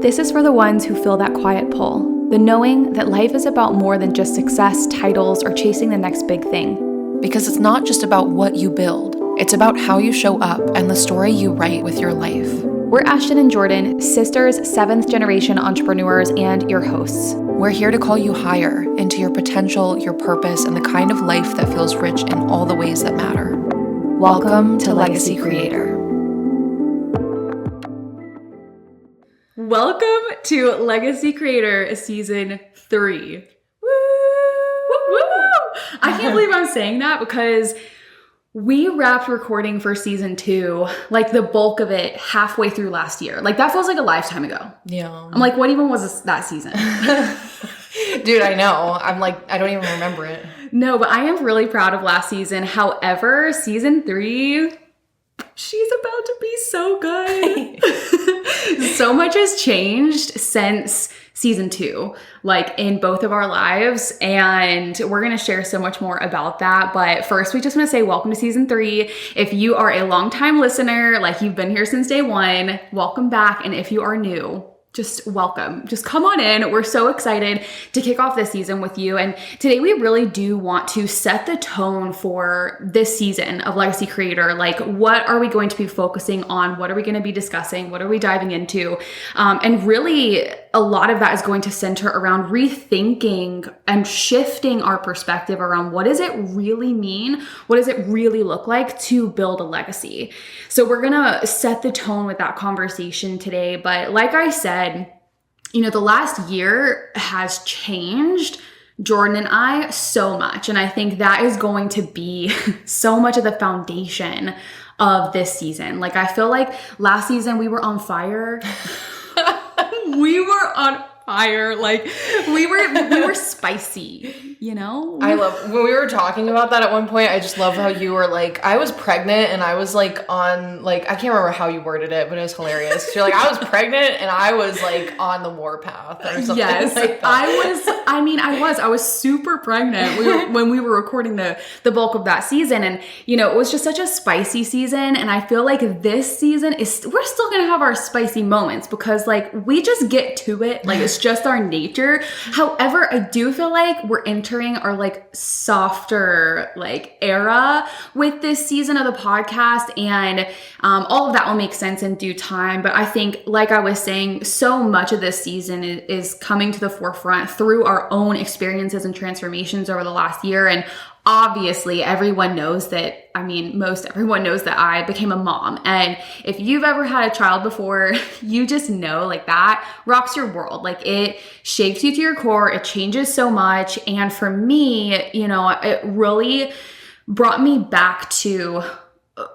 This is for the ones who feel that quiet pull, the knowing that life is about more than just success, titles, or chasing the next big thing. Because it's not just about what you build, it's about how you show up and the story you write with your life. We're Ashton and Jordan, sisters, 7th generation entrepreneurs, and your hosts. We're here to call you higher into your potential, your purpose, and the kind of life that feels rich in all the ways that matter. Welcome to Legacy Creator. Welcome to Legacy Creator Season 3. Woo! Woo! I can't believe I'm saying that because we wrapped recording for Season 2, like the bulk of it halfway through last year. Like that feels like a lifetime ago. Yeah. I'm like, what even was that season? Dude, I know. I'm like, I don't even remember it. No, but I am really proud of last season. However, Season 3... she's about to be so good. So much has changed since Season 2, like in both of our lives. And we're going to share so much more about that. But first, we just want to say welcome to Season 3. If you are a longtime listener, like you've been here since day one, welcome back. And if you are new, just welcome. Just come on in. We're so excited to kick off this season with you. And today we really do want to set the tone for this season of Legacy Creator. Like, what are we going to be focusing on? What are we going to be discussing? What are we diving into? And really, a lot of that is going to center around rethinking and shifting our perspective around what does it really mean? What does it really look like to build a legacy? So we're going to set the tone with that conversation today. But like I said, you know, the last year has changed Jordan and I so much. And I think that is going to be so much of the foundation of this season. Like, I feel like last season we were on fire. We were on fire. Like we were spicy, you know? I love when we were talking about that at one point. I just love how you were like, I was pregnant and I was like on like, I can't remember how you worded it, but it was hilarious. You're like, I was pregnant and I was like on the warpath or something. Yes, like that. I was super pregnant when we were recording the bulk of that season. And, you know, it was just such a spicy season. And I feel like this season we're still going to have our spicy moments because like we just get to it. Like it's just our nature. However, I do feel like we're entering our like softer like era with this season of the podcast, and all of that will make sense in due time. But I think, like I was saying, so much of this season is coming to the forefront through our own experiences and transformations over the last year. And obviously everyone knows that, most everyone knows that I became a mom. And if you've ever had a child before, you just know like that rocks your world. Like it shapes you to your core. It changes so much. And for me, you know, it really brought me back to,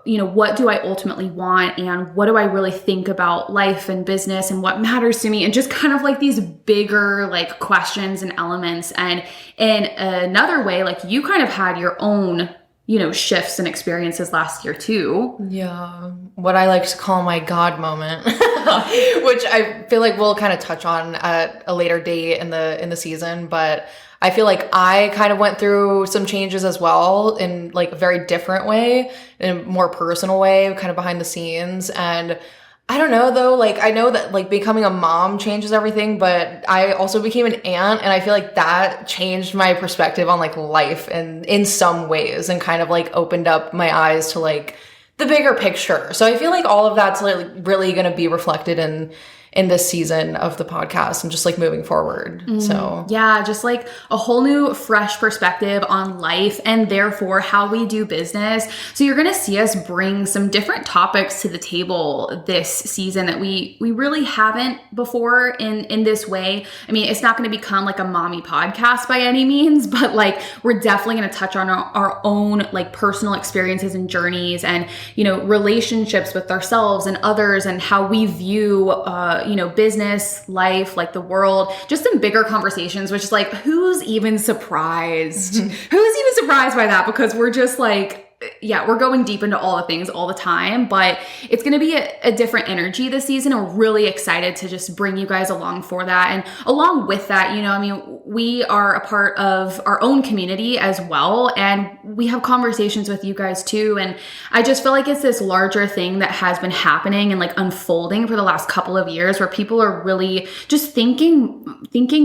you know, what do I ultimately want and what do I really think about life and business and what matters to me, and just kind of like these bigger like questions and elements. And in another way, like you kind of had your own, you know, shifts and experiences last year too. Yeah. What I like to call my God moment, which I feel like we'll kind of touch on at a later date in the season, but I feel like I kind of went through some changes as well in like a very different way, in a more personal way, kind of behind the scenes. And I don't know though, like I know that like becoming a mom changes everything, but I also became an aunt, and I feel like that changed my perspective on like life and in some ways, and kind of like opened up my eyes to like the bigger picture. So I feel like all of that's like really going to be reflected in this season of the podcast and just like moving forward. So yeah, just like a whole new fresh perspective on life and therefore how we do business. So you're going to see us bring some different topics to the table this season that we really haven't before in this way. I mean, it's not going to become like a mommy podcast by any means, but like we're definitely going to touch on our own like personal experiences and journeys, and, you know, relationships with ourselves and others, and how we view you know, business, life, like the world, just some bigger conversations, which is like, who's even surprised? Who's even surprised by that? Because we're just like, we're going deep into all the things all the time, but it's going to be a different energy this season. And we're really excited to just bring you guys along for that. And along with that, we are a part of our own community as well. And we have conversations with you guys too. And I just feel like it's this larger thing that has been happening and like unfolding for the last couple of years, where people are really just thinking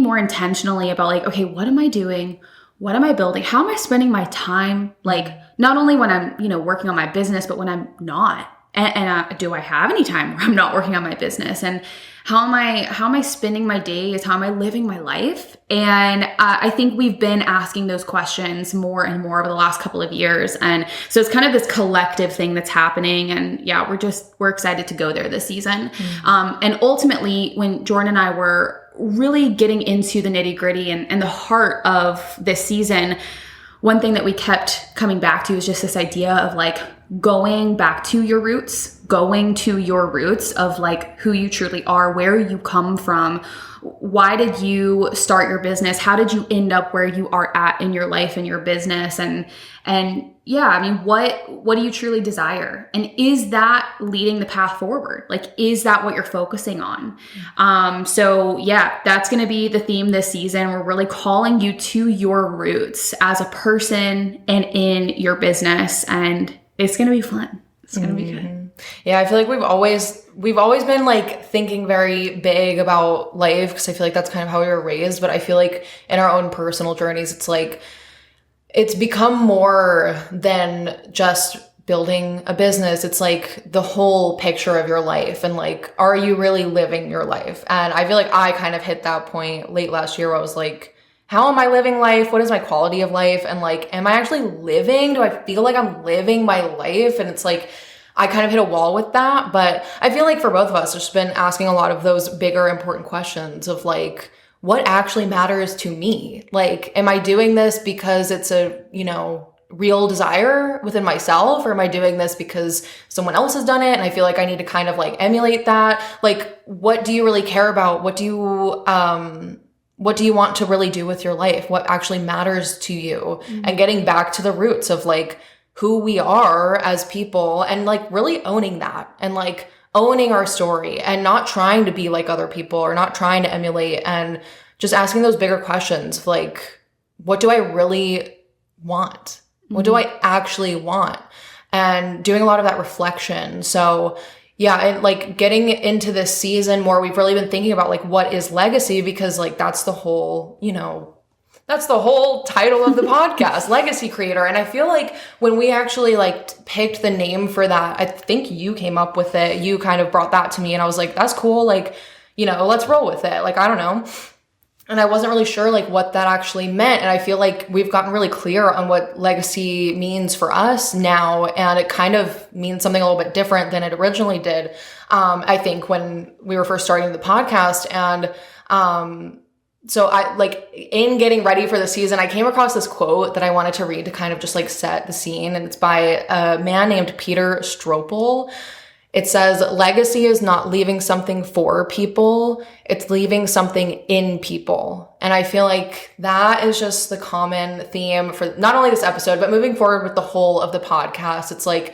more intentionally about like, okay, what am I doing? What am I building? How am I spending my time? Like, not only when I'm, working on my business, but when I'm not. And do I have any time where I'm not working on my business? And how am I spending my days? How am I living my life? And I think we've been asking those questions more and more over the last couple of years. And so it's kind of this collective thing that's happening. And yeah, we're excited to go there this season. And ultimately, when Jordan and I were really getting into the nitty gritty and the heart of this season, one thing that we kept coming back to is just this idea of like going back to your roots, of like who you truly are, where you come from. Why did you start your business? How did you end up where you are at in your life and your business? And yeah, what do you truly desire? And is that leading the path forward? Like, is that what you're focusing on? So yeah, that's going to be the theme this season. We're really calling you to your roots as a person and in your business. And it's going to be fun. It's going to be good. Yeah, I feel like we've always been like thinking very big about life, because I feel like that's kind of how we were raised. But I feel like in our own personal journeys, it's like it's become more than just building a business. It's like the whole picture of your life, and like, are you really living your life? And I feel like I kind of hit that point late last year where I was like, how am I living life? What is my quality of life? And like, am I actually living? Do I feel like I'm living my life? And it's like, I kind of hit a wall with that. But I feel like for both of us, just been asking a lot of those bigger, important questions of like, what actually matters to me? Like, am I doing this because it's a, real desire within myself? Or am I doing this because someone else has done it and I feel like I need to kind of like emulate that? Like, what do you really care about? What do you want to really do with your life? What actually matters to you? And getting back to the roots of like who we are as people, and like really owning that, and like owning our story, and not trying to be like other people or not trying to emulate, and just asking those bigger questions of like, what do I really want? What do I actually want? And doing a lot of that reflection. So yeah, and like getting into this season more, we've really been thinking about like, what is legacy? Because like, that's the whole title of the podcast, Legacy Creator. And I feel like when we actually like picked the name for that, I think you came up with it. You kind of brought that to me and I was like, that's cool. Like, let's roll with it. Like, I don't know. And I wasn't really sure like what that actually meant. And I feel like we've gotten really clear on what legacy means for us now. And it kind of means something a little bit different than it originally did. I think when we were first starting the podcast. And, so I like in getting ready for the season, I came across this quote that I wanted to read to kind of just like set the scene. And it's by a man named Peter Stropel. It says, legacy is not leaving something for people. It's leaving something in people. And I feel like that is just the common theme for not only this episode, but moving forward with the whole of the podcast. It's like,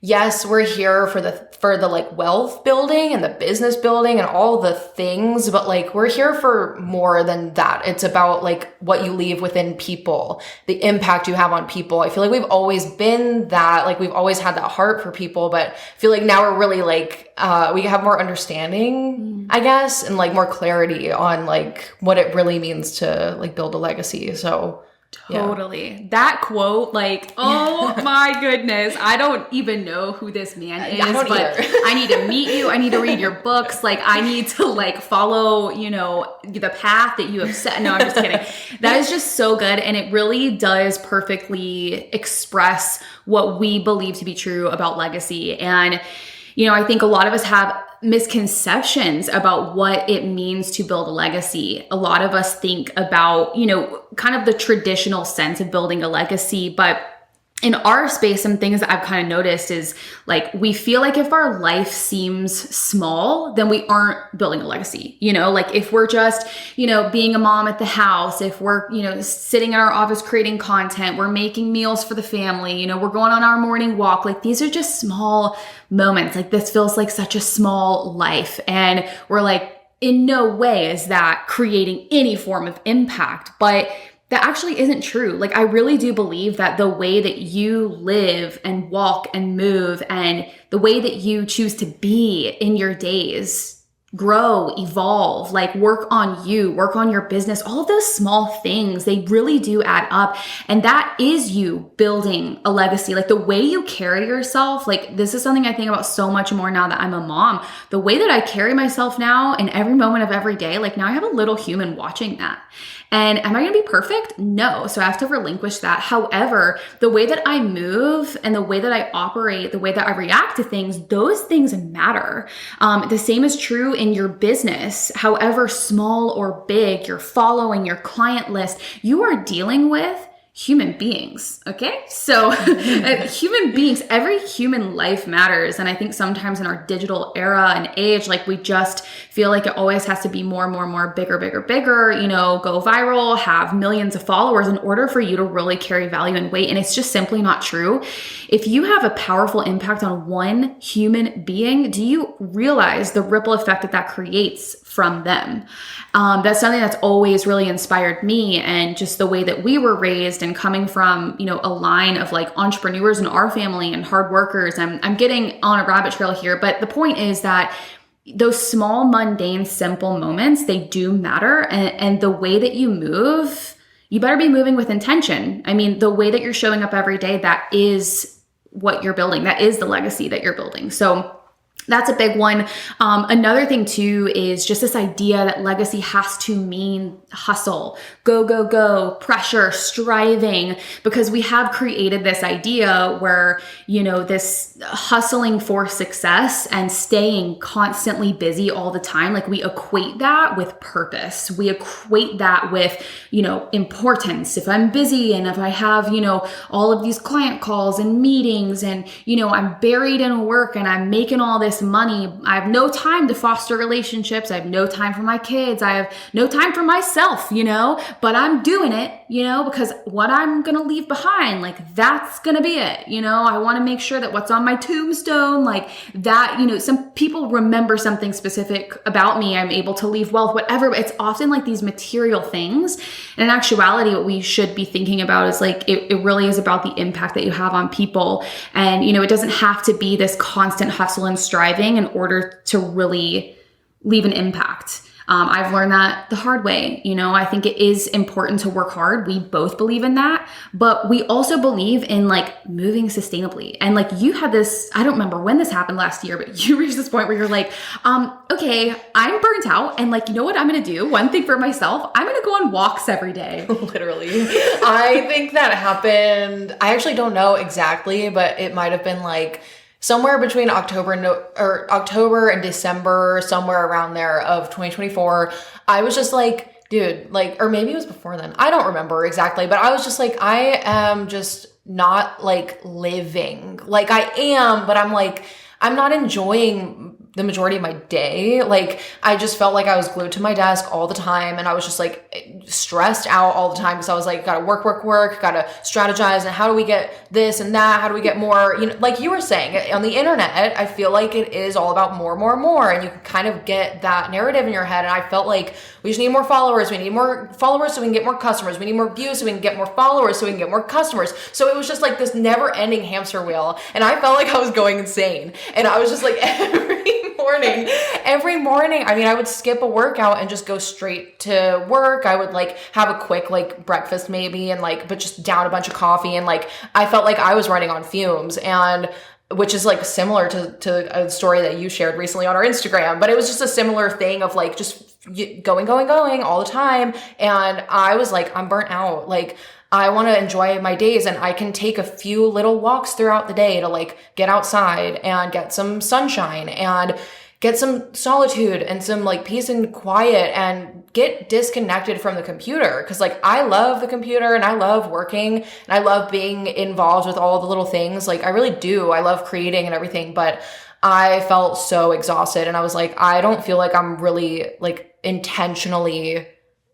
yes, we're here for the like wealth building and the business building and all the things, but like we're here for more than that. It's about like what you leave within people, the impact you have on people. I feel like we've always been that, like we've always had that heart for people, but I feel like now we're really like, we have more understanding, I guess, and like more clarity on like what it really means to like build a legacy. So totally. Yeah. That quote, like, oh my goodness. I don't even know who this man is, but I need to meet you. I need to read your books. Like, I need to like follow, the path that you have set. No, I'm just kidding. That is just so good. And it really does perfectly express what we believe to be true about legacy. And, I think a lot of us have misconceptions about what it means to build a legacy. A lot of us think about, kind of the traditional sense of building a legacy, but in our space, some things that I've kind of noticed is like, we feel like if our life seems small, then we aren't building a legacy. Like if we're just, being a mom at the house, if we're, sitting in our office creating content, we're making meals for the family, we're going on our morning walk. Like these are just small moments. Like this feels like such a small life. And we're like, in no way is that creating any form of impact. But that actually isn't true. Like, I really do believe that the way that you live and walk and move and the way that you choose to be in your days, grow, evolve, like work on you, work on your business, all of those small things, they really do add up. And that is you building a legacy. Like the way you carry yourself, like this is something I think about so much more now that I'm a mom. The way that I carry myself now in every moment of every day, like now I have a little human watching that. And am I going to be perfect? No. So I have to relinquish that. However, the way that I move and the way that I operate, the way that I react to things, those things matter. The same is true in your business. However small or big, your following, your client list, you are dealing with human beings. Okay. So human beings, every human life matters. And I think sometimes in our digital era and age, like we just feel like it always has to be more, bigger, go viral, have millions of followers in order for you to really carry value and weight. And it's just simply not true. If you have a powerful impact on one human being, do you realize the ripple effect that creates from them? That's something that's always really inspired me, and just the way that we were raised and coming from, a line of like entrepreneurs in our family and hard workers. I'm getting on a rabbit trail here, but the point is that those small, mundane, simple moments, they do matter. And the way that you move, you better be moving with intention. I mean, the way that you're showing up every day, that is what you're building. That is the legacy that you're building. So that's a big one. Another thing too is just this idea that legacy has to mean hustle, go, pressure, striving, because we have created this idea where, this hustling for success and staying constantly busy all the time. Like we equate that with purpose. We equate that with, importance. If I'm busy and if I have, all of these client calls and meetings and, I'm buried in work and I'm making all this money, I have no time to foster relationships. I have no time for my kids. I have no time for myself, but I'm doing it, because what I'm going to leave behind, like that's going to be it. I want to make sure that what's on my tombstone, like that, some people remember something specific about me. I'm able to leave wealth, whatever. It's often like these material things. And in actuality, what we should be thinking about is like, it really is about the impact that you have on people. And, it doesn't have to be this constant hustle and striving in order to really leave an impact. I've learned that the hard way. I think it is important to work hard. We both believe in that, but we also believe in like moving sustainably. And like you had this, I don't remember when this happened last year, but you reached this point where you're like, okay, I'm burnt out. And like, you know what I'm going to do? One thing for myself, I'm going to go on walks every day. Literally. I think that happened. I actually don't know exactly, but it might've been like somewhere between October and December, somewhere around there of 2024, I was just like, dude, like, or maybe it was before then. I don't remember exactly, but I was just like, I am just not like living. Like I am, but I'm like, I'm not enjoying the majority of my day. Like I just felt like I was glued to my desk all the time. And I was just like stressed out all the time because I was like, gotta work, gotta strategize. And how do we get this and that? How do we get more, like you were saying on the internet, I feel like it is all about more. And you can kind of get that narrative in your head. And I felt like we just need more followers. We need more followers so we can get more customers. We need more views so we can get more followers so we can get more customers. So it was just like this never ending hamster wheel. And I felt like I was going insane. And I was just like every morning, I mean, I would skip a workout and just go straight to work. I would like have a quick like breakfast maybe and like, but just down a bunch of coffee. And like, I felt like I was running on fumes, and which is like similar to a story that you shared recently on our Instagram, but it was just a similar thing of like, just going all the time. And I was like, I'm burnt out. Like, I want to enjoy my days, and I can take a few little walks throughout the day to like get outside and get some sunshine and get some solitude and some like peace and quiet and get disconnected from the computer. Cause like I love the computer and I love working and I love being involved with all the little things. Like I really do. I love creating and everything, but I felt so exhausted and I was like, I don't feel like I'm really like intentionally,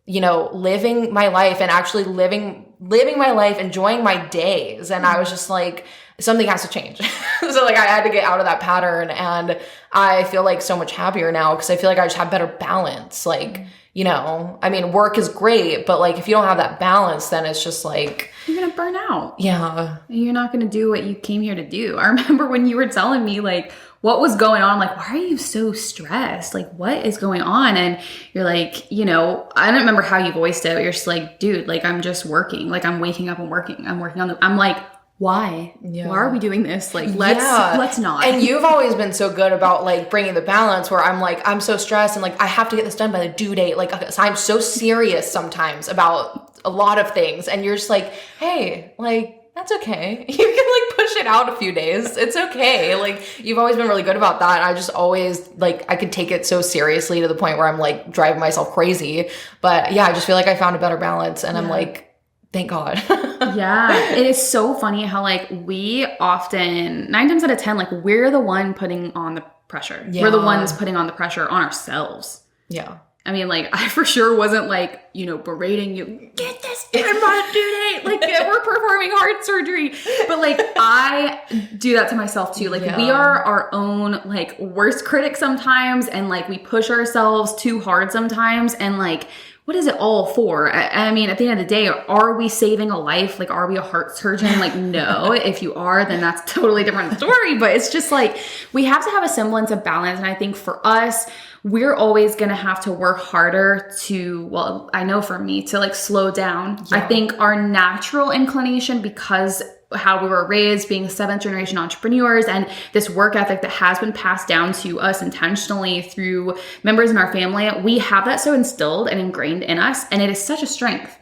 living my life and actually living my life, enjoying my days. And I was just like, something has to change. So like I had to get out of that pattern and I feel like so much happier now because I feel like I just have better balance. Like, I mean, work is great, but like if you don't have that balance, then it's just like you're going to burn out. Yeah. You're not going to do what you came here to do. I remember when you were telling me like what was going on, I'm like, why are you so stressed? Like, what is going on? And you're like, I don't remember how you voiced it, but you're just like, dude, like I'm just working. Like I'm waking up and working. I'm working on I'm like, why? Yeah. Why are we doing this? Like, let's not. And you've always been so good about like bringing the balance where I'm like, I'm so stressed and like, I have to get this done by the due date. Like I'm so serious sometimes about a lot of things. And you're just like, hey, like, that's okay. You can like push it out a few days. It's okay. Like you've always been really good about that. I just always like, I could take it so seriously to the point where I'm like driving myself crazy. But yeah, I just feel like I found a better balance and I'm like, thank God. Yeah. It is so funny how like we often 9 times out of 10, like we're the one putting on the pressure. Yeah. We're the ones putting on the pressure on ourselves. Yeah. I mean, like, I for sure wasn't like, berating you, get this done by due date. Like, we're performing heart surgery. But like, I do that to myself too. Like, we are our own, like, worst critic sometimes. And like, we push ourselves too hard sometimes. And like, what is it all for? I mean, at the end of the day, are we saving a life? Like, are we a heart surgeon? Like, no. If you are, then that's a totally different story. But it's just like, we have to have a semblance of balance. And I think for us, we're always going to have to work harder to, well, I know for me, to like slow down. Yeah. I think our natural inclination, because how we were raised, being 7th generation entrepreneurs, and this work ethic that has been passed down to us intentionally through members in our family, we have that so instilled and ingrained in us, and it is such a strength.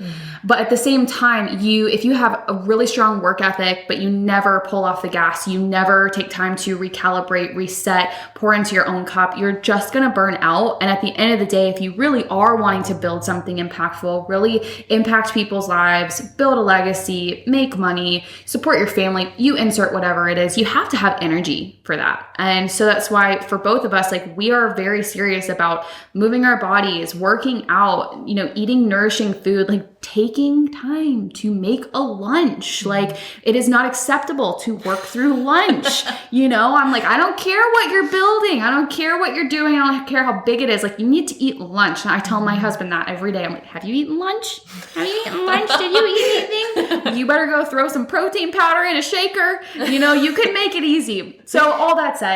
But at the same time, if you have a really strong work ethic, but you never pull off the gas, you never take time to recalibrate, reset, pour into your own cup, you're just going to burn out. And at the end of the day, if you really are wanting to build something impactful, really impact people's lives, build a legacy, make money, support your family, you insert whatever it is, you have to have energy for that. And so that's why for both of us, like we are very serious about moving our bodies, working out, eating nourishing food, like taking time to make a lunch. Like it is not acceptable to work through lunch. I'm like, I don't care what you're building. I don't care what you're doing. I don't care how big it is. Like you need to eat lunch. And I tell my husband that every day. I'm like, have you eaten lunch? Have you eaten lunch? Did you eat anything? You better go throw some protein powder in a shaker. You can make it easy. So all that said,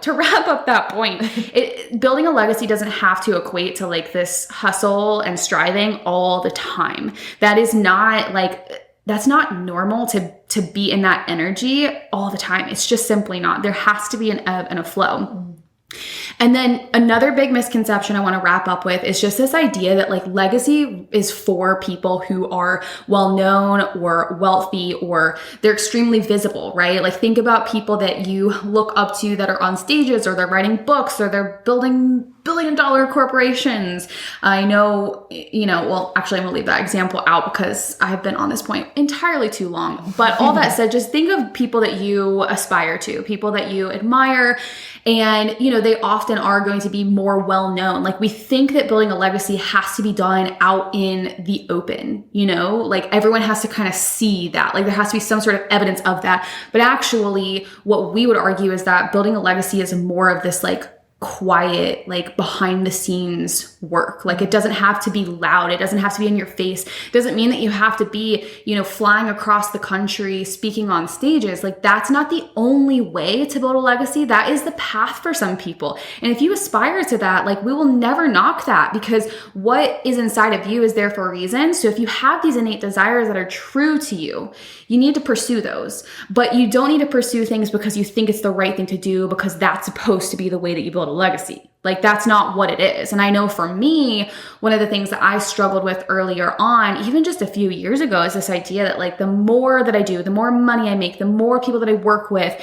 to wrap up that point, building a legacy doesn't have to equate to like this hustle and striving all the time. That is not like, that's not normal to be in that energy all the time. It's just simply not. There has to be an ebb and a flow. And then another big misconception I want to wrap up with is just this idea that like legacy is for people who are well-known or wealthy or they're extremely visible, right? Like think about people that you look up to that are on stages or they're writing books or they're building billion-dollar corporations. I know, well, actually I'm gonna leave that example out because I've been on this point entirely too long. But all that said, just think of people that you aspire to, people that you admire, and, they often are going to be more well-known. Like we think that building a legacy has to be done out in the open, like everyone has to kind of see that, like there has to be some sort of evidence of that. But actually what we would argue is that building a legacy is more of this like quiet, like behind the scenes work. Like it doesn't have to be loud. It doesn't have to be in your face. It doesn't mean that you have to be, flying across the country, speaking on stages. Like that's not the only way to build a legacy. That is the path for some people. And if you aspire to that, like we will never knock that because what is inside of you is there for a reason. So if you have these innate desires that are true to you, you need to pursue those, but you don't need to pursue things because you think it's the right thing to do because that's supposed to be the way that you build a legacy. Like that's not what it is. And I know for me, one of the things that I struggled with earlier on, even just a few years ago, is this idea that like the more that I do, the more money I make, the more people that I work with,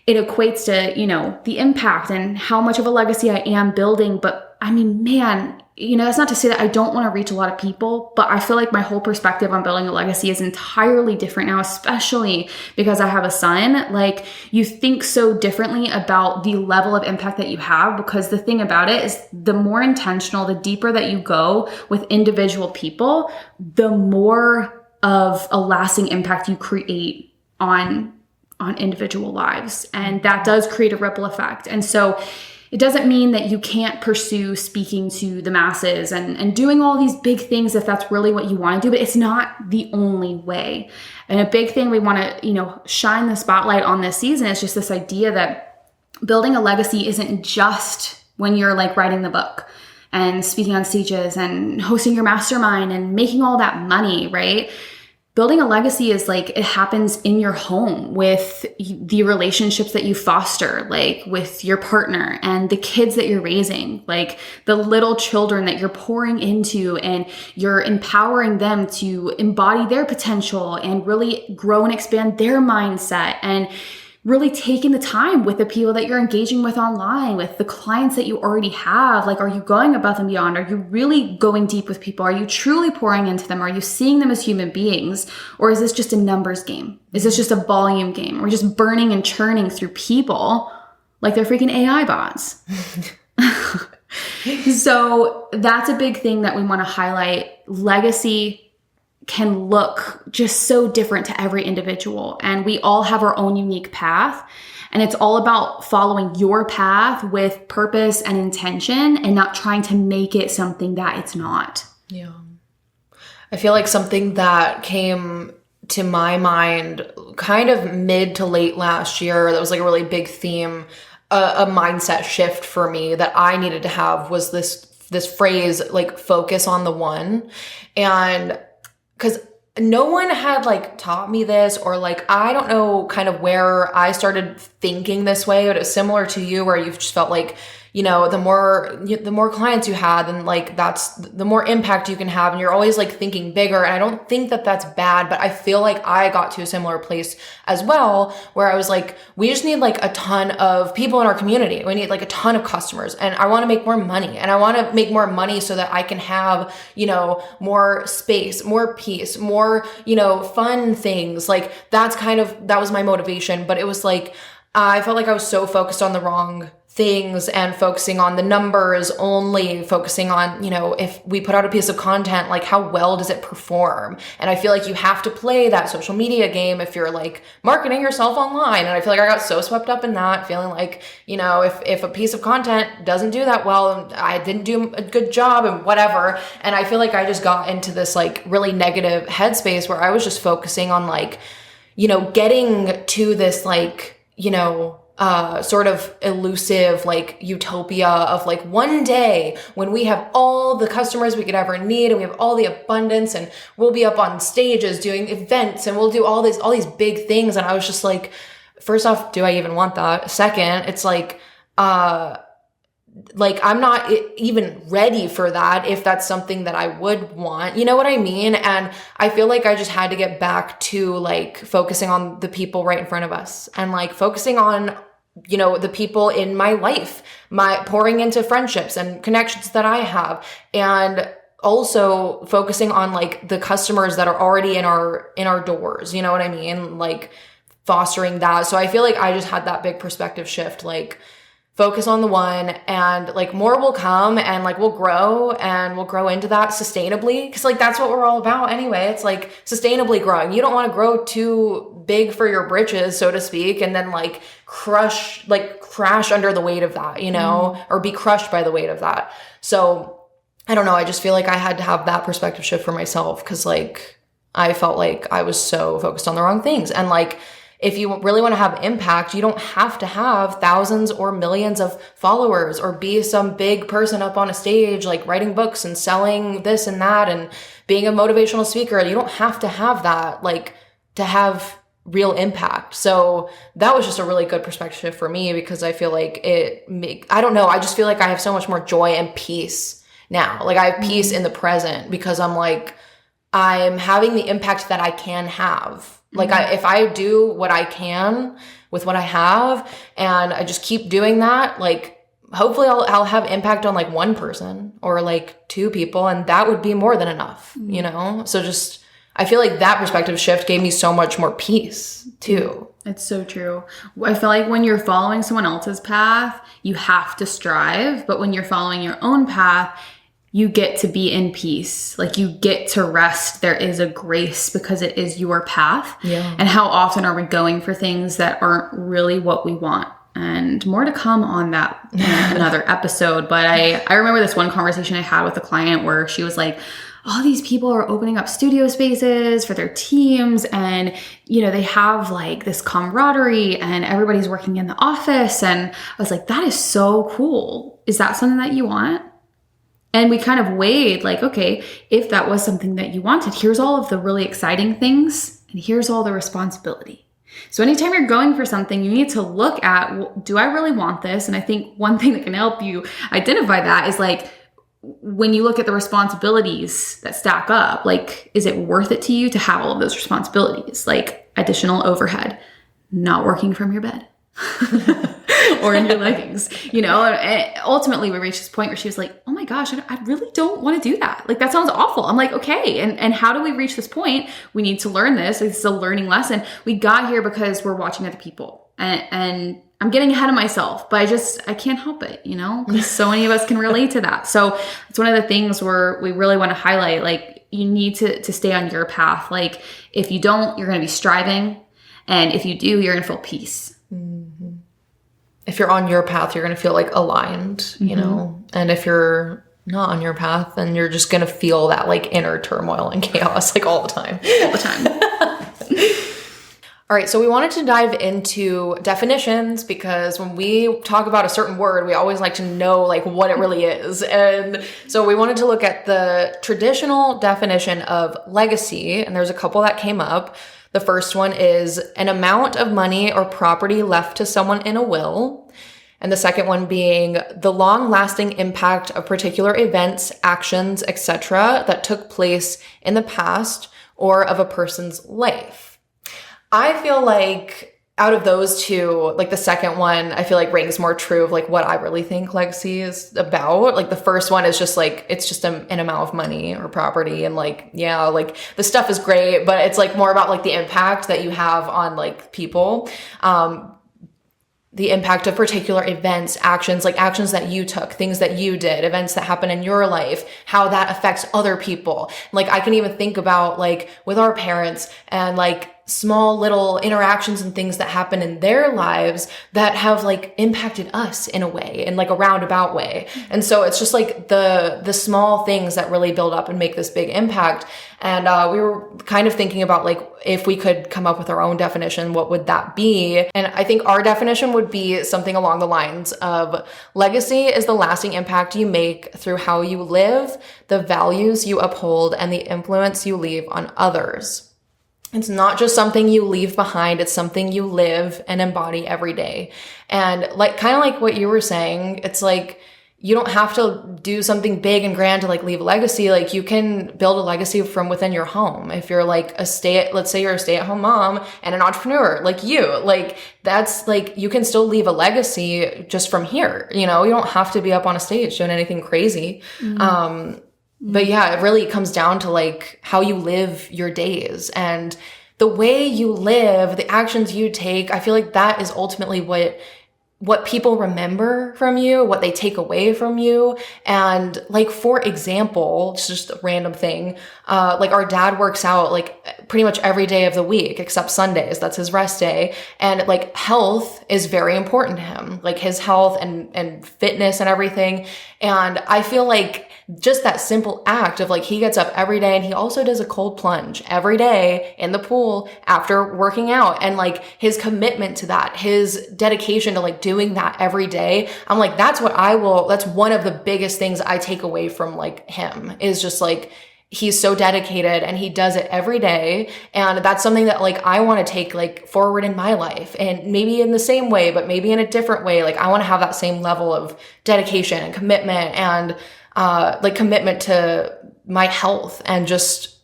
it equates to, the impact and how much of a legacy I am building. But I mean, man, that's not to say that I don't want to reach a lot of people, but I feel like my whole perspective on building a legacy is entirely different now, especially because I have a son. Like, you think so differently about the level of impact that you have, because the thing about it is the more intentional, the deeper that you go with individual people, the more of a lasting impact you create on individual lives. And that does create a ripple effect. And so it doesn't mean that you can't pursue speaking to the masses and doing all these big things if that's really what you want to do, but it's not the only way. And a big thing we want to, shine the spotlight on this season is just this idea that building a legacy isn't just when you're like writing the book and speaking on stages and hosting your mastermind and making all that money, right? Building a legacy is like, it happens in your home with the relationships that you foster, like with your partner and the kids that you're raising, like the little children that you're pouring into, and you're empowering them to embody their potential and really grow and expand their mindset, and really taking the time with the people that you're engaging with online, with the clients that you already have. Like, are you going above and beyond? Are you really going deep with people? Are you truly pouring into them? Are you seeing them as human beings? Or is this just a numbers game? Is this just a volume game? We're just burning and churning through people like they're freaking AI bots. So that's a big thing that we want to highlight. Legacy can look just so different to every individual, and we all have our own unique path, and it's all about following your path with purpose and intention, and not trying to make it something that it's not. Yeah. I feel like something that came to my mind kind of mid to late last year that was like a really big theme, a mindset shift for me that I needed to have, was this phrase, like, focus on the one. And because no one had like taught me this, or like, I don't know kind of where I started thinking this way, but it was similar to you, where you've just felt like, the more clients you had, then like that's the more impact you can have, and you're always like thinking bigger. And I don't think that that's bad, but I feel like I got to a similar place as well, where I was like, we just need like a ton of people in our community. We need like a ton of customers, and I want to make more money, and I want to make more money so that I can have, more space, more peace, more, fun things. Like, that was my motivation. But it was like, I felt like I was so focused on the wrong things, and focusing on the numbers only, focusing on, if we put out a piece of content, like, how well does it perform? And I feel like you have to play that social media game if you're like marketing yourself online. And I feel like I got so swept up in that, feeling like, if a piece of content doesn't do that well, I didn't do a good job and whatever. And I feel like I just got into this like really negative headspace where I was just focusing on like, getting to this like, sort of elusive like utopia of like one day when we have all the customers we could ever need, and we have all the abundance, and we'll be up on stages doing events, and we'll do all these big things. And I was just like, first off, do I even want that? Second, it's like I'm not even ready for that, if that's something that I would want, you know what I mean? And I feel like I just had to get back to like focusing on the people right in front of us, and like focusing on, the people in my life, my pouring into friendships and connections that I have, and also focusing on like the customers that are already in our doors, you know what I mean? Like fostering that. So I feel like I just had that big perspective shift, like focus on the one, and like more will come, and like we'll grow into that sustainably. Cause like that's what we're all about anyway. It's like sustainably growing. You don't want to grow too big for your britches, so to speak, and then like crash under the weight of that, or be crushed by the weight of that. So I don't know. I just feel like I had to have that perspective shift for myself. Cause like I felt like I was so focused on the wrong things. And like, if you really want to have impact, you don't have to have thousands or millions of followers, or be some big person up on a stage, like writing books and selling this and that and being a motivational speaker. You don't have to have that, like, to have real impact. So that was just a really good perspective for me, because I feel like I don't know. I just feel like I have so much more joy and peace now. Like I have peace in the present, because I'm like, I'm having the impact that I can have. Like if I do what I can with what I have and I just keep doing that, like hopefully I'll have impact on like one person or like two people, and that would be more than enough, you know? So just, I feel like that perspective shift gave me so much more peace too. It's so true. I feel like when you're following someone else's path, you have to strive, but when you're following your own path, you get to be in peace. Like you get to rest. There is a grace because it is your path. Yeah. And how often are we going for things that aren't really what we want? And more to come on that in another episode. But I remember this one conversation I had with a client where she was like, all these people are opening up studio spaces for their teams, and you know, they have like this camaraderie and everybody's working in the office. And I was like, that is so cool. Is that something that you want? And we kind of weighed like, okay, if that was something that you wanted, here's all of the really exciting things and here's all the responsibility. So anytime you're going for something, you need to look at, well, do I really want this? And I think one thing that can help you identify that is like, when you look at the responsibilities that stack up, like, is it worth it to you to have all of those responsibilities? Like additional overhead, not working from your bed. Or in your leggings, you know, and ultimately we reached this point where she was like, oh my gosh, I really don't want to do that. Like, that sounds awful. I'm like, okay. And how do we reach this point? We need to learn this. It's a learning lesson. We got here because we're watching other people, and I'm getting ahead of myself, but I can't help it, you know, because so many of us can relate to that. So it's one of the things where we really want to highlight, like, you need to stay on your path. Like, if you don't, you're going to be striving. And if you do, you're going to feel peace. Mm-hmm. If you're on your path, you're going to feel like aligned, you know, and if you're not on your path, then you're just going to feel that like inner turmoil and chaos, like all the time. All the time. All right, so we wanted to dive into definitions because when we talk about a certain word, we always like to know like what it really is. And so we wanted to look at the traditional definition of legacy, and there's a couple that came up. The first one is an amount of money or property left to someone in a will. And the second one being the long-lasting impact of particular events, actions, etc. that took place in the past or of a person's life. I feel like out of those two, like the second one, I feel like rings more true of like what I really think legacy is about. Like the first one is just like, it's just an amount of money or property. And like, yeah, like the stuff is great, but it's like more about like the impact that you have on like people. The impact of particular events, actions, like actions that you took, things that you did, events that happen in your life, how that affects other people. Like I can even think about like with our parents and like small little interactions and things that happen in their lives that have like impacted us in a way, in like a roundabout way. And so it's just like the small things that really build up and make this big impact. And we were kind of thinking about like, if we could come up with our own definition, what would that be? And I think our definition would be something along the lines of legacy is the lasting impact you make through how you live, the values you uphold, and the influence you leave on others. It's not just something you leave behind. It's something you live and embody every day. And like, kind of like what you were saying, it's like, you don't have to do something big and grand to like leave a legacy. Like you can build a legacy from within your home. If you're like let's say you're a stay-at-home mom and an entrepreneur like you, like that's like, you can still leave a legacy just from here. You know, you don't have to be up on a stage doing anything crazy. Mm-hmm. But yeah, it really comes down to like how you live your days and the way you live, the actions you take. I feel like that is ultimately what people remember from you, what they take away from you. And like, for example, just a random thing, like our dad works out like pretty much every day of the week except Sundays. That's his rest day. And like health is very important to him, like his health and fitness and everything. And I feel like just that simple act of like, he gets up every day and he also does a cold plunge every day in the pool after working out, and like his commitment to that, his dedication to like doing that every day. I'm like, that's one of the biggest things I take away from like him is just like, he's so dedicated and he does it every day. And that's something that like, I want to take like forward in my life, and maybe in the same way, but maybe in a different way. Like I want to have that same level of dedication and commitment and like commitment to my health and just,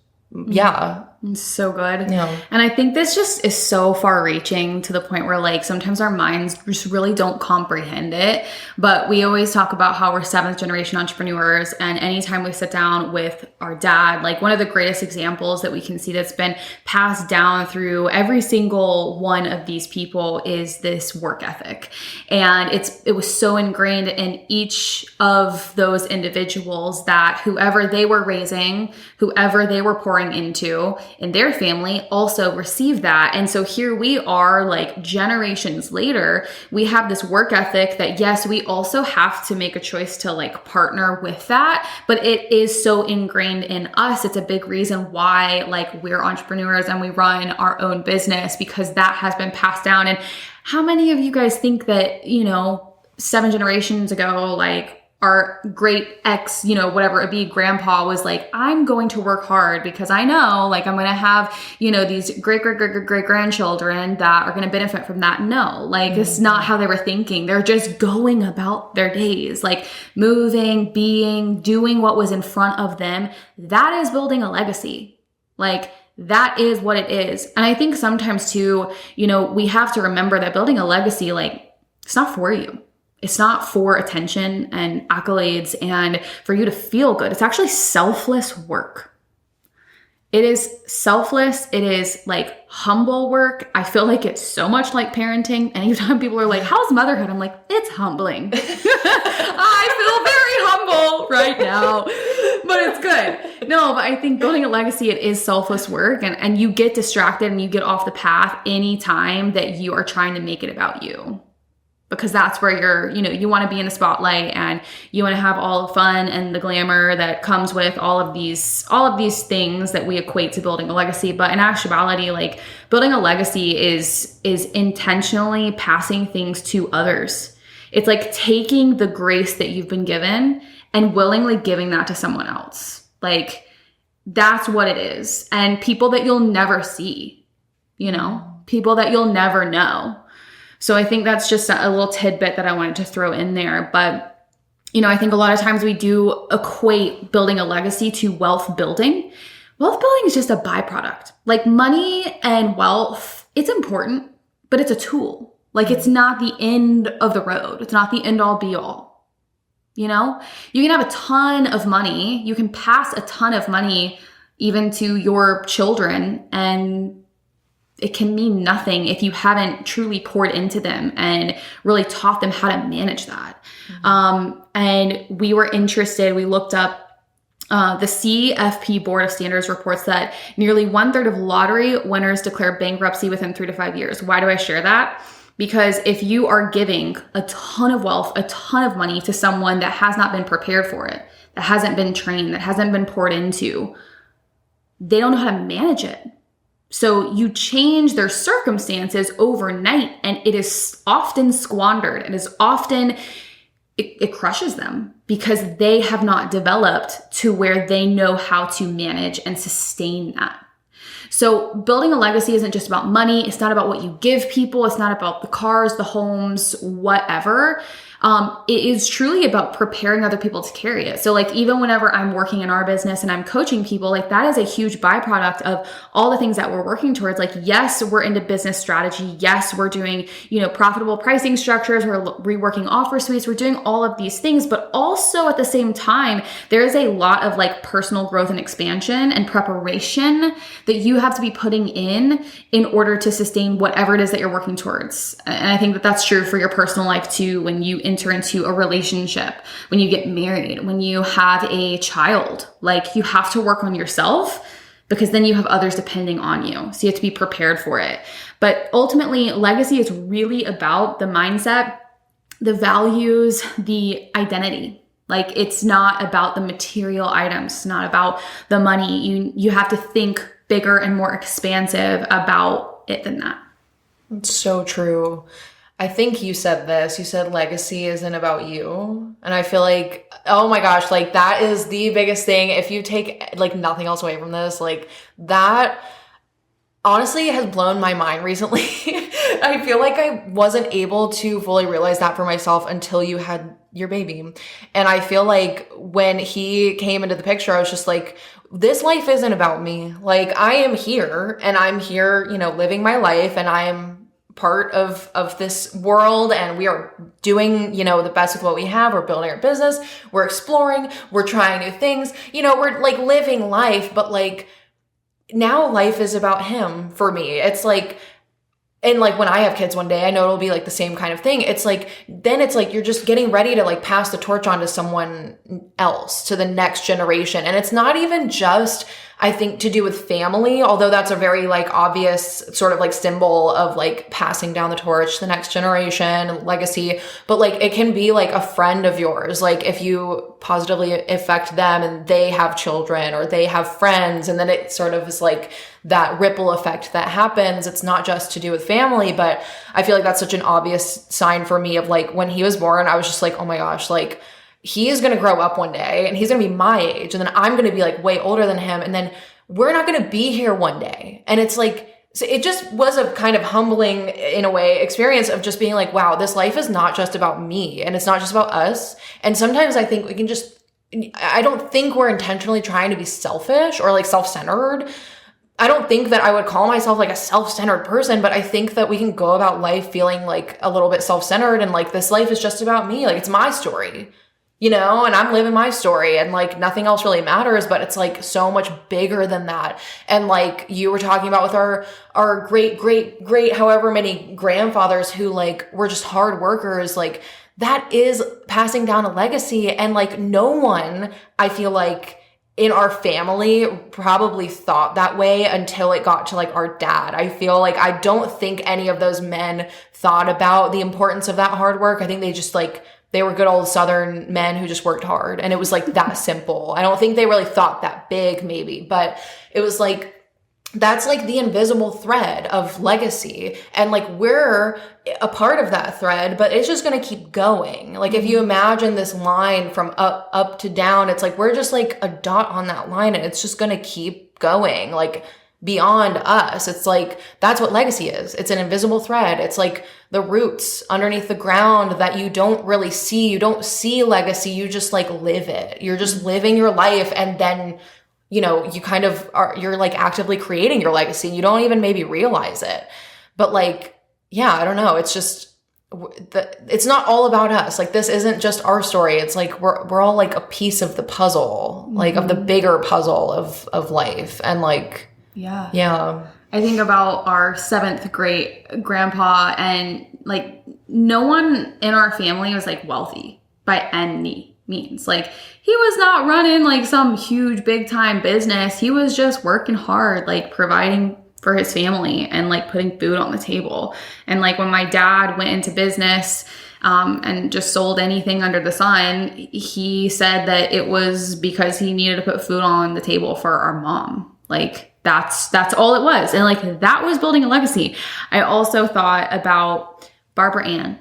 yeah, It's so good. Yeah. And I think this just is so far reaching to the point where like sometimes our minds just really don't comprehend it. But we always talk about how we're 7th generation entrepreneurs. And anytime we sit down with our dad, like one of the greatest examples that we can see that's been passed down through every single one of these people is this work ethic. And it was so ingrained in each of those individuals that whoever they were raising, whoever they were pouring into in their family also received that. And so here we are, like generations later, we have this work ethic that yes, we also have to make a choice to like partner with that, but it is so ingrained in us. It's a big reason why like we're entrepreneurs and we run our own business, because that has been passed down. And how many of you guys think that, 7 generations ago, like our great ex, whatever it be, grandpa was like, I'm going to work hard because I know like I'm going to have, these great grandchildren that are going to benefit from that. No, like it's not how they were thinking. They're just going about their days, like moving, being, doing what was in front of them. That is building a legacy. Like that is what it is. And I think sometimes too, we have to remember that building a legacy, like it's not for you. It's not for attention and accolades and for you to feel good. It's actually selfless work. It is selfless. It is like humble work. I feel like it's so much like parenting. Anytime people are like, how's motherhood? I'm like, it's humbling. I feel very humble right now, but it's good. No, but I think building a legacy, it is selfless work, and you get distracted and you get off the path anytime that you are trying to make it about you. Because that's where you want to be in the spotlight and you want to have all the fun and the glamour that comes with all of these things that we equate to building a legacy. But in actuality, like building a legacy is intentionally passing things to others. It's like taking the grace that you've been given and willingly giving that to someone else. Like that's what it is. And people that you'll never see, people that you'll never know. So I think that's just a little tidbit that I wanted to throw in there. But, I think a lot of times we do equate building a legacy to wealth building. Wealth building is just a byproduct. Like money and wealth, it's important, but it's a tool. Like it's not the end of the road. It's not the end all be all. You can have a ton of money. You can pass a ton of money even to your children, and it can mean nothing if you haven't truly poured into them and really taught them how to manage that. Mm-hmm. And we were interested, we looked up the CFP Board of Standards reports that nearly 1/3 of lottery winners declare bankruptcy within 3 to 5 years. Why do I share that? Because if you are giving a ton of wealth, a ton of money to someone that has not been prepared for it, that hasn't been trained, that hasn't been poured into, they don't know how to manage it. So you change their circumstances overnight and it is often squandered. It crushes them because they have not developed to where they know how to manage and sustain that. So building a legacy isn't just about money. It's not about what you give people. It's not about the cars, the homes, whatever. It is truly about preparing other people to carry it. So like even whenever I'm working in our business and I'm coaching people, like that is a huge byproduct of all the things that we're working towards. Like, yes, we're into business strategy. Yes, we're doing, profitable pricing structures. We're reworking offer suites. We're doing all of these things, but also at the same time, there is a lot of like personal growth and expansion and preparation that you have to be putting in order to sustain whatever it is that you're working towards. And I think that that's true for your personal life too, when you enter into a relationship, when you get married, when you have a child. Like you have to work on yourself because then you have others depending on you. So you have to be prepared for it. But ultimately, legacy is really about the mindset, the values, the identity. Like it's not about the material items. It's not about the money. You have to think bigger and more expansive about it than that. It's so true. I think you said this. You said legacy isn't about you. And I feel like, oh my gosh, like that is the biggest thing. If you take like nothing else away from this, like that honestly has blown my mind recently. I feel like I wasn't able to fully realize that for myself until you had your baby. And I feel like when he came into the picture, I was just like, this life isn't about me. Like, I am here and I'm here, you know, living my life, and I'm part of this world, and we are doing, you know, the best with what we have. We're building our business. We're exploring. We're trying new things. You know, we're like living life, but like now life is about him for me. It's like, and like when I have kids one day, I know it'll be like the same kind of thing. It's like, then it's like you're just getting ready to like pass the torch on to someone else, to the next generation. And it's not even just, I think, to do with family, although that's a very like obvious sort of like symbol of like passing down the torch to the next generation, legacy. But like it can be like a friend of yours. Like if you positively affect them and they have children or they have friends, and then it sort of is like that ripple effect that happens. It's not just to do with family, but I feel like that's such an obvious sign for me of like when he was born, I was just like, oh my gosh, like he is going to grow up one day and he's going to be my age. And then I'm going to be like way older than him. And then we're not going to be here one day. And it's like, so it just was a kind of humbling, in a way, experience of just being like, wow, this life is not just about me and it's not just about us. And sometimes I think we can just, I don't think we're intentionally trying to be selfish or like self-centered. I don't think that I would call myself like a self-centered person, but I think that we can go about life feeling like a little bit self-centered and like this life is just about me. Like it's my story, you know, and I'm living my story and like nothing else really matters, but it's like so much bigger than that. And like you were talking about with our great, however many grandfathers who like were just hard workers, like that is passing down a legacy. And like no one, I feel like, in our family probably thought that way until it got to like our dad. I feel like I don't think any of those men thought about the importance of that hard work. I think they just like, they were good old Southern men who just worked hard. And it was like that simple. I don't think they really thought that big maybe, but it was like, that's like the invisible thread of legacy. And like we're a part of that thread, but it's just going to keep going. Like if you imagine this line from up to down, it's like we're just like a dot on that line and it's just going to keep going like beyond us. It's like that's what legacy is. It's an invisible thread. It's like the roots underneath the ground that you don't really see. You don't see legacy. You just like live it. You're just living your life, and then you know, you kind of are, you're like actively creating your legacy and you don't even maybe realize it. But like, yeah, I don't know. It's just, it's not all about us. Like this isn't just our story. It's like, we're all like a piece of the puzzle, like of the bigger puzzle of life. And like, yeah. I think about our 7th great grandpa, and like no one in our family was like wealthy by any means. Like he was not running like some huge big time business. He was just working hard, like providing for his family and like putting food on the table. And like when my dad went into business and just sold anything under the sun, he said that it was because he needed to put food on the table for our mom. Like that's all it was. And like that was building a legacy. I also thought about Barbara Ann.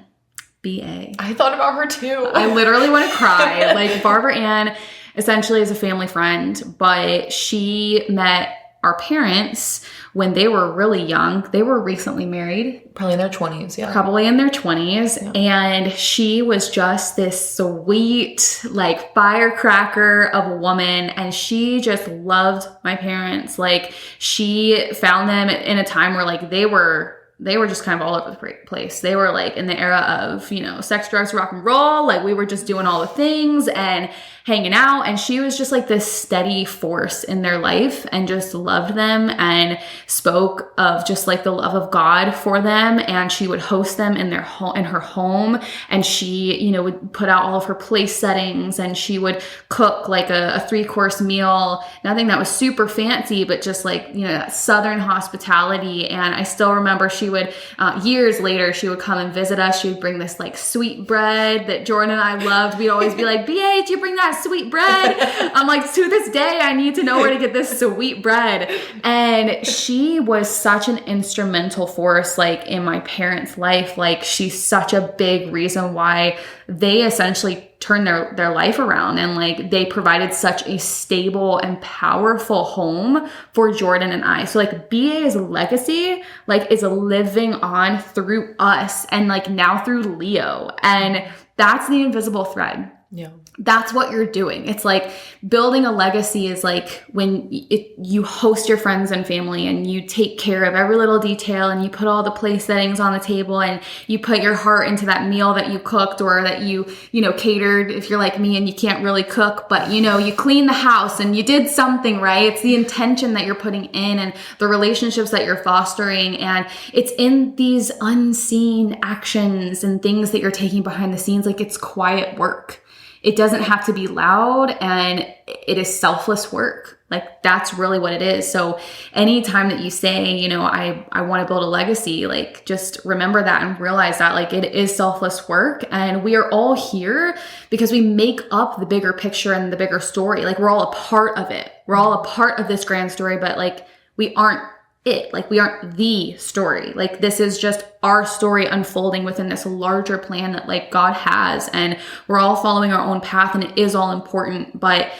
BA. I thought about her too. I literally want to cry. Like Barbara Ann essentially is a family friend, but she met our parents when they were really young. They were recently married. Probably in their 20s, yeah. Probably in their 20s. Yeah. And she was just this sweet, like firecracker of a woman. And she just loved my parents. Like she found them in a time where like they were just kind of all over the place. They were like in the era of, you know, sex, drugs, rock and roll. Like we were just doing all the things and hanging out. And she was just like this steady force in their life and just loved them and spoke of just like the love of God for them. And she would host them in her home. And she, you know, would put out all of her place settings, and she would cook like a 3-course meal, nothing that was super fancy, but just like, you know, that Southern hospitality. And I still remember she would, years later, she would come and visit us. She would bring this like sweet bread that Jordan and I loved. We'd always be like, BA, did you bring that sweet bread? I'm like, to this day, I need to know where to get this sweet bread. And she was such an instrumental force, like in my parents' life. Like she's such a big reason why they essentially turned their life around, and like they provided such a stable and powerful home for Jordan and I. So like BA's legacy like is living on through us, and like now through Leo. And That's the invisible thread. Yeah. That's what you're doing. It's like building a legacy is like when you host your friends and family and you take care of every little detail and you put all the place settings on the table and you put your heart into that meal that you cooked or that you catered if you're like me and you can't really cook, but you clean the house and you did something, right? It's the intention that you're putting in and the relationships that you're fostering. And it's in these unseen actions and things that you're taking behind the scenes. Like it's quiet work. It doesn't have to be loud, and it is selfless work. Like that's really what it is. So anytime that you say, I want to build a legacy, like just remember that and realize that like it is selfless work, and we are all here because we make up the bigger picture and the bigger story. Like we're all a part of it. We're all a part of this grand story, but like we aren't it. Like we aren't the story. Like this is just our story unfolding within this larger plan that like God has, and we're all following our own path, and it is all important, but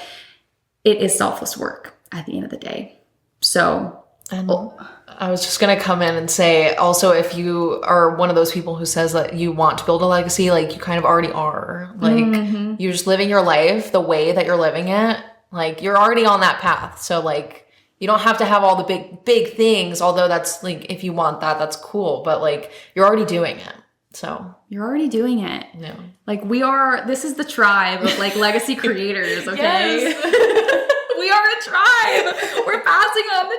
it is selfless work at the end of the day. So I was just going to come in and say also, if you are one of those people who says that you want to build a legacy, like you kind of already are. Like you're just living your life the way that you're living it. Like you're already on that path. So like you don't have to have all the big things, although that's like, if you want that, that's cool. But like, you're already doing it. So you're already doing it. Yeah. Like this is the tribe of like legacy creators. Okay. Yes. We are a tribe. We're passing on the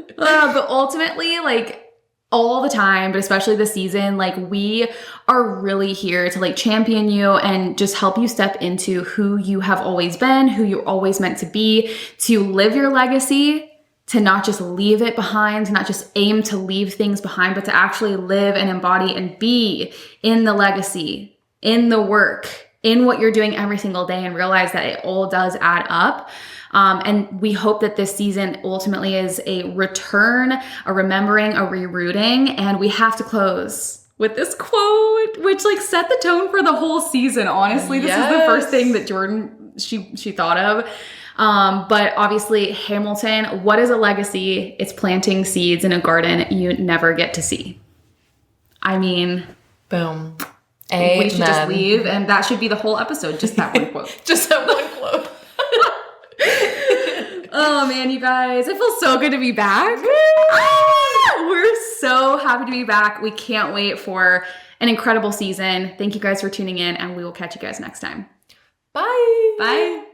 torches. But ultimately, like all the time, but especially this season, like we are really here to like champion you and just help you step into who you have always been, who you're always meant to be, to live your legacy, to not just leave it behind, to not just aim to leave things behind, but to actually live and embody and be in the legacy, in the work, in what you're doing every single day, and realize that it all does add up. And we hope that this season ultimately is a return, a remembering, a rerooting. And we have to close with this quote, which like set the tone for the whole season. Honestly, this is the first thing that Jordan, she thought of. But obviously Hamilton, what is a legacy? It's planting seeds in a garden you never get to see. I mean, boom. Amen. We should just leave, and that should be the whole episode. Just that one quote. Just that one quote. Oh man, you guys, it feels so good to be back. We're so happy to be back. We can't wait for an incredible season. Thank you guys for tuning in, and we will catch you guys next time. Bye. Bye.